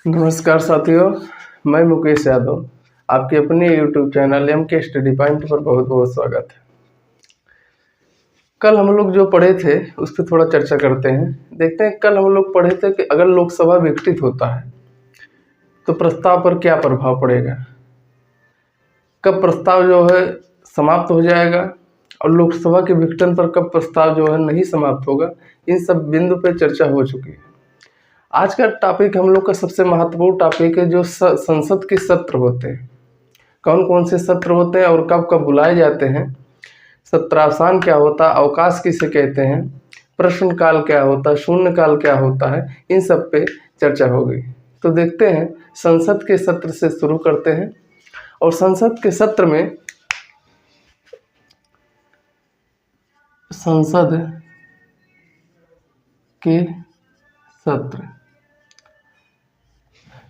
नमस्कार साथियों, मैं मुकेश यादव। आपके अपने YouTube channel MK study point पर बहुत बहुत स्वागत है। कल हम लोग जो पढ़े थे उस पर थोड़ा चर्चा करते हैं। देखते हैं कल हम लोग पढ़े थे कि अगर लोकसभा विघटित होता है तो प्रस्ताव पर क्या प्रभाव पड़ेगा, कब प्रस्ताव जो है समाप्त हो जाएगा और लोकसभा के विघटन पर कब प्रस्ताव जो है नहीं समाप्त होगा। इन सब बिंदु पर चर्चा हो चुकी है। आज का टॉपिक हम लोग का सबसे महत्वपूर्ण टॉपिक है, जो संसद के सत्र होते हैं। कौन कौन से सत्र होते हैं और कब कब बुलाए जाते हैं, सत्रावसान क्या होता है, अवकाश किसे कहते हैं, प्रश्नकाल क्या होता है, शून्यकाल क्या होता है, इन सब पे चर्चा होगी। तो देखते हैं, संसद के सत्र से शुरू करते हैं। और संसद के सत्र में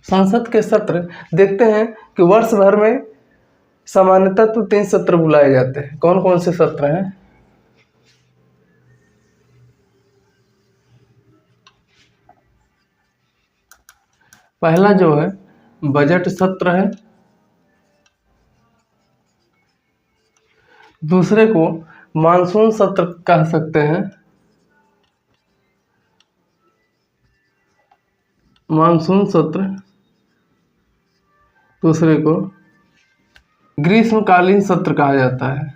संसद के सत्र देखते हैं कि वर्ष भर में सामान्यतः तो 3 सत्र बुलाए जाते हैं। कौन कौन से सत्र हैं? पहला जो है बजट सत्र है, दूसरे को मानसून सत्र कह सकते हैं, मानसून सत्र, दूसरे को ग्रीष्मकालीन सत्र कहा जाता है,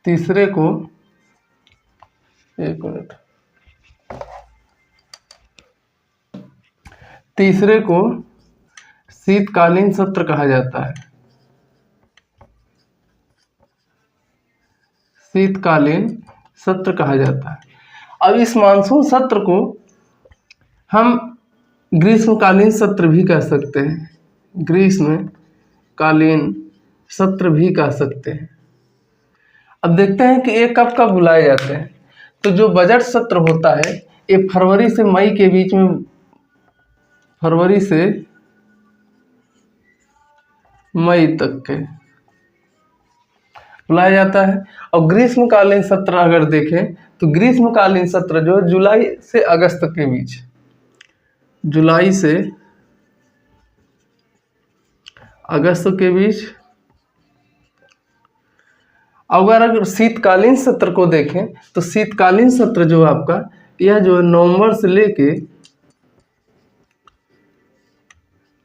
तीसरे को शीतकालीन सत्र कहा जाता है, शीतकालीन सत्र कहा जाता है। अब इस मानसून सत्र को हम ग्रीष्मकालीन सत्र भी कह सकते हैं, ग्रीष्मकालीन सत्र भी कह सकते हैं। अब देखते हैं कि ये कब कब बुलाए जाते हैं। तो जो बजट सत्र होता है ये फरवरी से मई के बीच में, फरवरी से मई तक के बुलाया जाता है। और ग्रीष्मकालीन सत्र अगर देखें तो ग्रीष्मकालीन सत्र जो है जुलाई से अगस्त के बीच, जुलाई से अगस्त के बीच। अगर शीतकालीन सत्र को देखें तो शीतकालीन सत्र जो आपका यह जो है नवंबर से लेके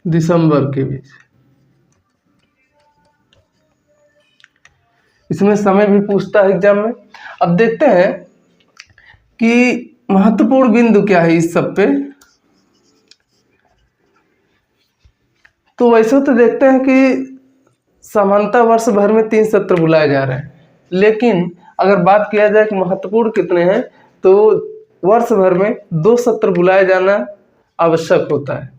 दिसंबर के बीच, इसमें समय भी पूछता है एग्जाम में। अब देखते हैं कि महत्वपूर्ण बिंदु क्या है इस सब पे। तो वैसे तो देखते हैं कि सामान्यतः वर्ष भर में 3 सत्र बुलाए जा रहे हैं, लेकिन अगर बात किया जाए कि महत्वपूर्ण कितने हैं तो वर्ष भर में 2 सत्र बुलाए जाना आवश्यक होता है।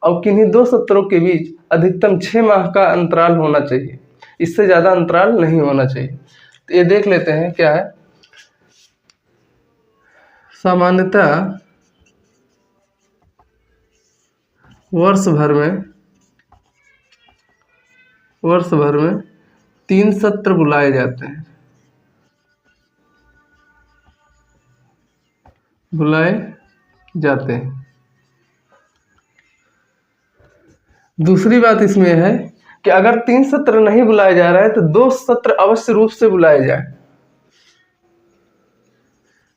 और किन्हीं 2 सत्रों के बीच अधिकतम 6 माह का अंतराल होना चाहिए, इससे ज़्यादा अंतराल नहीं होना चाहिए। तो ये देख लेते हैं क्या है। सामान्यतः वर्ष भर में 3 सत्र बुलाए जाते हैं, दूसरी बात इसमें है कि अगर 3 सत्र नहीं बुलाए जा रहा है तो 2 सत्र अवश्य रूप से बुलाए जाए,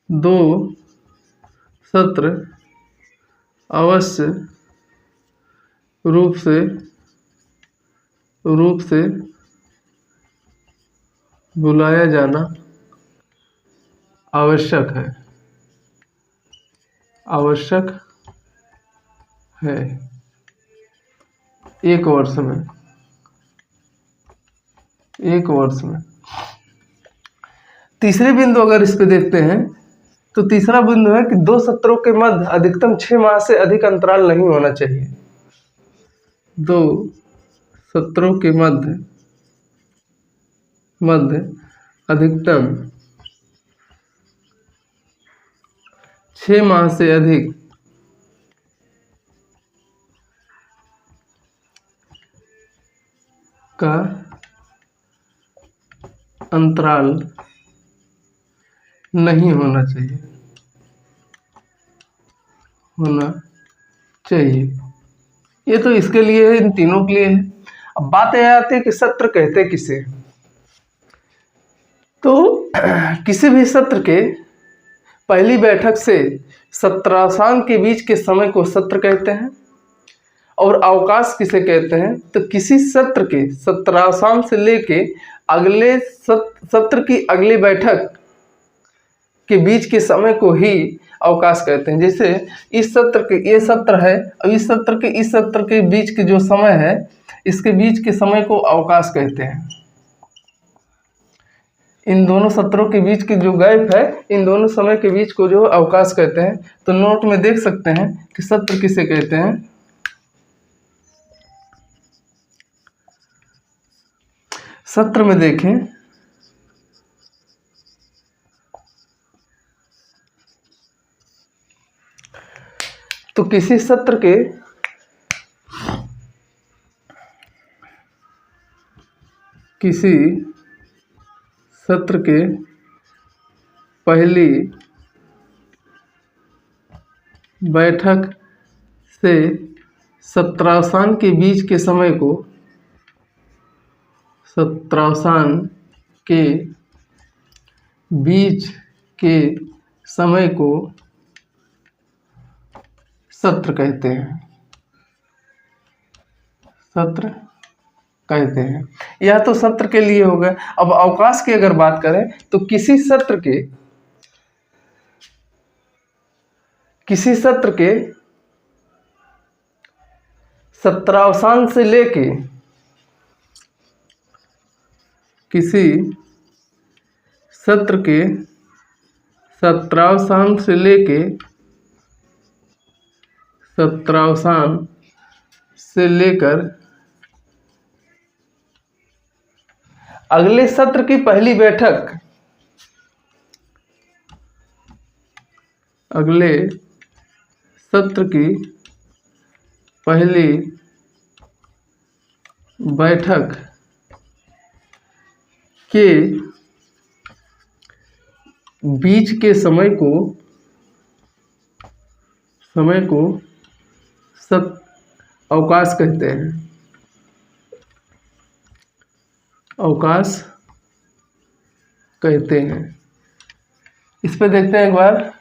2 सत्र अवश्य रूप से बुलाया जाना आवश्यक है एक वर्ष में। तीसरे बिंदु अगर इस पे देखते हैं तो तीसरा बिंदु है कि 2 सत्रों के मध्य अधिकतम 6 माह से अधिक अंतराल नहीं होना चाहिए। 2 सत्रों के मध्य अधिकतम 6 माह से अधिक का अंतराल नहीं होना चाहिए। होना चाहिए। ये तो इसके लिए है, इन तीनों के लिए है। अब बात यह आती है कि सत्र कहते किसे। तो किसी भी सत्र के पहली बैठक से सत्रावसान के बीच के समय को सत्र कहते हैं। और अवकाश किसे कहते हैं, तो किसी सत्र के सत्रावसान से लेके अगले सत्र की अगली बैठक के बीच के समय को ही अवकाश कहते हैं। जैसे इस सत्र के, ये सत्र है और इस सत्र के बीच के जो समय है, इसके बीच के समय को अवकाश कहते हैं। इन दोनों सत्रों के बीच की जो गैप है, इन दोनों समय के बीच को जो अवकाश कहते हैं। तो नोट में देख सकते हैं कि सत्र किसे कहते हैं। सत्र में देखें तो किसी सत्र के पहली बैठक से सत्रावसान के बीच के समय को सत्र कहते हैं। यह तो सत्र के लिए हो गया। अब अवकाश की अगर बात करें तो किसी सत्र के सत्रावसान से लेके सत्रावसान से लेकर अगले सत्र की पहली बैठक, अगले सत्र की पहली बैठक के बीच के समय को अवकाश कहते हैं। अवकाश कहते हैं। इस पे देखते हैं एक बार।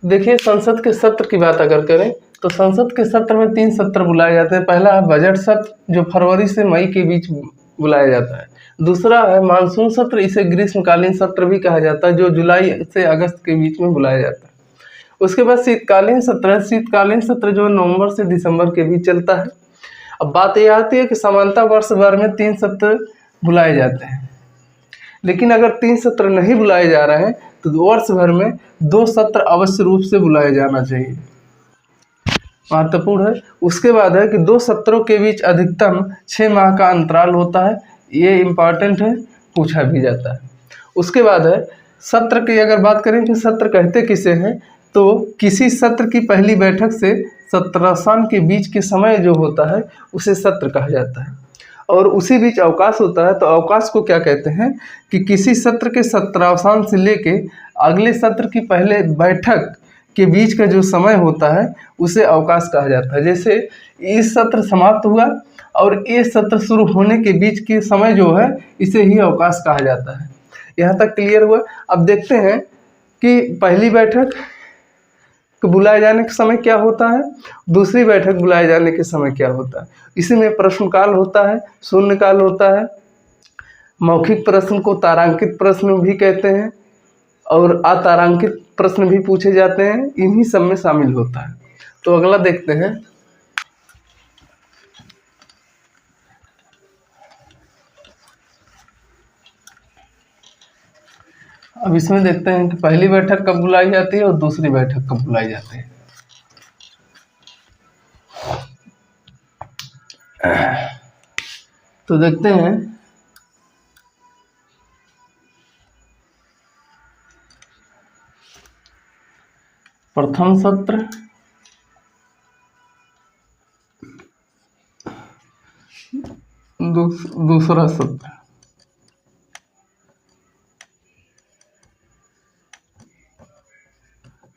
देखिए, संसद के सत्र की बात अगर करें तो संसद के सत्र में 3 सत्र बुलाए जाते हैं। पहला है बजट सत्र, जो फरवरी से मई के बीच बुलाया जाता है। दूसरा है मानसून सत्र, इसे ग्रीष्मकालीन सत्र भी कहा जाता है, जो जुलाई से अगस्त के बीच में बुलाया जाता है। उसके बाद शीतकालीन सत्र है। शीतकालीन सत्र जो नवंबर से दिसंबर के बीच चलता है। अब बात यह आती है कि सामान्यतः वर्ष भर में 3 सत्र बुलाए जाते हैं, लेकिन अगर 3 सत्र नहीं बुलाए जा रहे हैं तो वर्ष भर में 2 सत्र अवश्य रूप से बुलाया जाना चाहिए। महत्वपूर्ण है। उसके बाद है कि 2 सत्रों के बीच अधिकतम 6 माह का अंतराल होता है। ये इम्पॉर्टेंट है, पूछा भी जाता है। उसके बाद है सत्र की अगर बात करें कि सत्र कहते किसे हैं, तो किसी सत्र की पहली बैठक से सत्रावसान के बीच के समय जो होता है उसे सत्र कहा जाता है। और उसी बीच अवकाश होता है। तो अवकाश को क्या कहते हैं कि किसी सत्र के सत्रावसान से लेके अगले सत्र की पहले बैठक के बीच का जो समय होता है उसे अवकाश कहा जाता है। जैसे इस सत्र समाप्त हुआ और ये सत्र शुरू होने के बीच के समय जो है इसे ही अवकाश कहा जाता है। यहाँ तक क्लियर हुआ। अब देखते हैं कि पहली बैठक बुलाए जाने के समय क्या होता है, दूसरी बैठक बुलाए जाने के समय क्या होता है। इसी में प्रश्नकाल होता है, शून्यकाल होता है, मौखिक प्रश्न को तारांकित प्रश्न भी कहते हैं और अतारांकित प्रश्न भी पूछे जाते हैं। इन्हीं सब में शामिल होता है। तो अगला देखते हैं। अब इसमें देखते हैं कि पहली बैठक कब बुलाई जाती है और दूसरी बैठक कब बुलाई जाती है। तो देखते हैं प्रथम सत्र, दूसरा सत्र,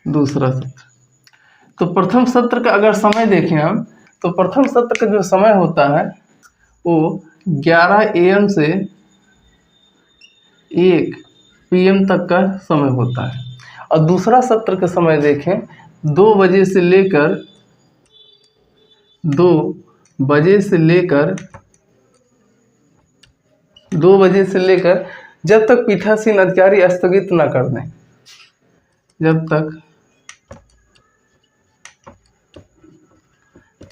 दूसरा सत्र। तो प्रथम सत्र का अगर समय देखें हम, तो प्रथम सत्र का जो समय होता है वो 11 AM से 1 PM तक का समय होता है। और दूसरा सत्र का समय देखें 2 बजे से लेकर 2 बजे से लेकर 2 बजे से लेकर जब तक पीठासीन अधिकारी स्थगित न कर दें, जब तक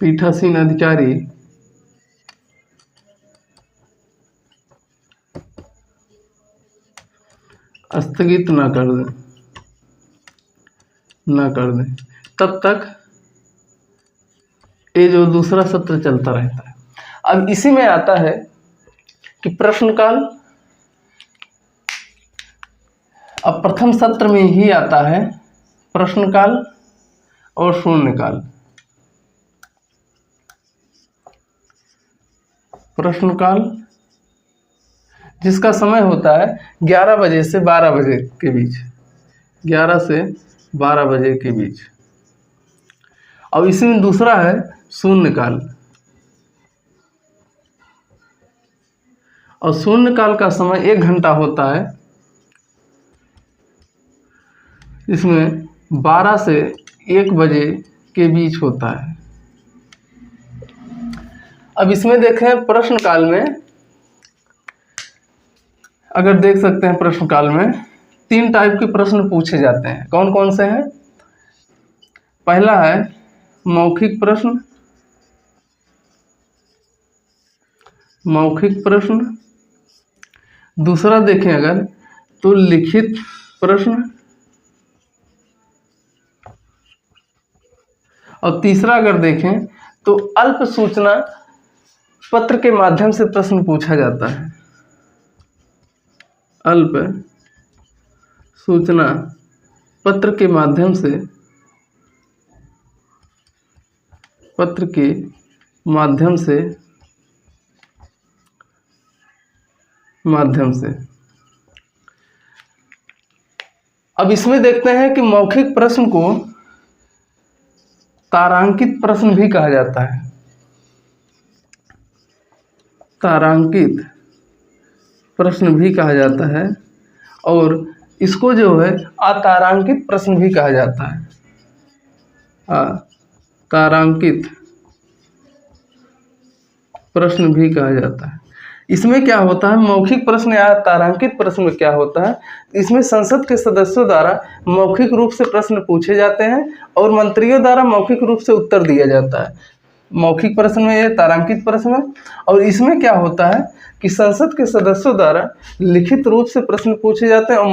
पीठासीन अधिकारी स्थगित ना कर दें तब तक ये जो दूसरा सत्र चलता रहता है। अब इसी में आता है कि प्रश्नकाल। अब प्रथम सत्र में ही आता है प्रश्नकाल और शून्यकाल। प्रश्नकाल जिसका समय होता है 11 बजे से 12 बजे के बीच, 11 से 12 बजे के बीच। और इसमें दूसरा है शून्यकाल। और शून्यकाल का समय 1 घंटा होता है। इसमें 12 से 1 बजे के बीच होता है। अब इसमें देखें प्रश्नकाल में, अगर देख सकते हैं प्रश्नकाल में 3 टाइप के प्रश्न पूछे जाते हैं। कौन कौन से हैं? पहला है मौखिक प्रश्न, मौखिक प्रश्न। दूसरा देखें अगर तो लिखित प्रश्न। और तीसरा अगर देखें तो अल्प सूचना पत्र के माध्यम से प्रश्न पूछा जाता है। अल्प सूचना पत्र के माध्यम से, पत्र के माध्यम से अब इसमें देखते हैं कि मौखिक प्रश्न को तारांकित प्रश्न भी कहा जाता है। तारांकित प्रश्न भी कहा जाता है और इसको जो है अतारांकित प्रश्न भी कहा जाता है। तारांकित प्रश्न भी कहा जाता है। इसमें क्या होता है, मौखिक प्रश्न या तारांकित प्रश्न में क्या होता है, इसमें संसद के सदस्यों द्वारा मौखिक रूप से प्रश्न पूछे जाते हैं और मंत्रियों द्वारा मौखिक रूप से उत्तर दिया जाता है। मौखिक प्रश्न में ये तारांकित प्रश्न है। और इसमें क्या होता है कि संसद के सदस्यों द्वारा लिखित रूप से प्रश्न पूछे जाते हैं और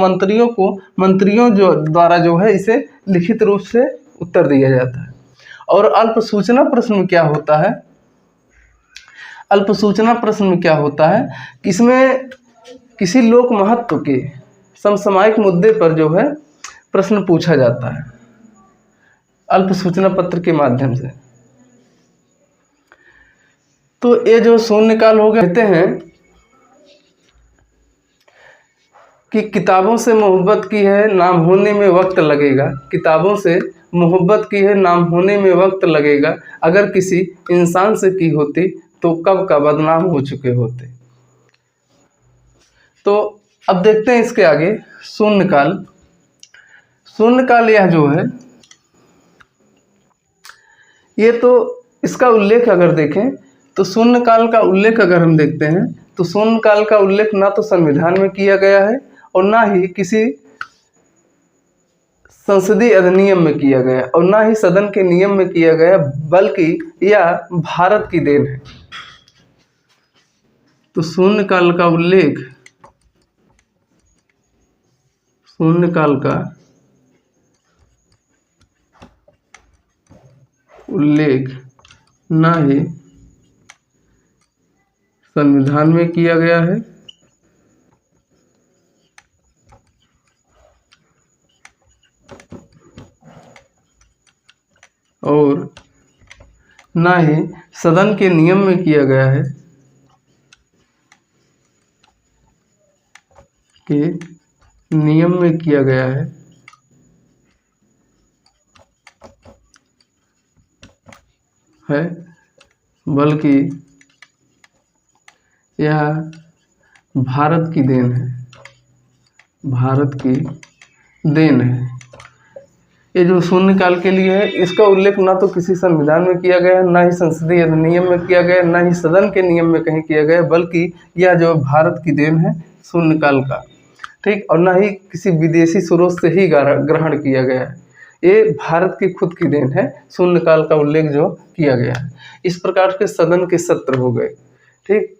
मंत्रियों द्वारा जो है इसे लिखित रूप से उत्तर दिया जाता है। और अल्प सूचना प्रश्न में क्या होता है, अल्प सूचना प्रश्न में क्या होता है, इसमें किसी लोक महत्व के समसामयिक मुद्दे पर जो है प्रश्न पूछा जाता है अल्प सूचना पत्र के माध्यम से। तो ये जो शून्यकाल हो गए, कहते हैं कि किताबों से मोहब्बत की है, नाम होने में वक्त लगेगा। किताबों से मोहब्बत की है, नाम होने में वक्त लगेगा। अगर किसी इंसान से की होती तो कब का बदनाम हो चुके होते। तो अब देखते हैं इसके आगे शून्यकाल। शून्यकाल यह जो है, ये तो इसका उल्लेख अगर देखें तो शून्यकाल का उल्लेख अगर हम देखते हैं तो शून्यकाल का उल्लेख ना तो संविधान में किया गया है और ना ही किसी संसदीय अधिनियम में किया गया और ना ही सदन के नियम में किया गया, बल्कि यह भारत की देन है। तो शून्यकाल का उल्लेख, शून्यकाल का उल्लेख ना ही संविधान में किया गया है और ना ही सदन के नियम में किया गया है कि नियम में किया गया है। है, बल्कि यह भारत की देन है, भारत की देन है। ये जो शून्यकाल के लिए है, इसका उल्लेख ना तो किसी संविधान में किया गया, ना ही संसदीय अधिनियम में किया गया, ना ही सदन के नियम में कहीं किया गया, बल्कि यह जो भारत की देन है शून्यकाल का, ठीक, और ना ही किसी विदेशी स्रोत से ही ग्रहण किया गया है। ये भारत की खुद की देन है, शून्यकाल का उल्लेख जो किया गया है। इस प्रकार के सदन के सत्र हो गए, ठीक।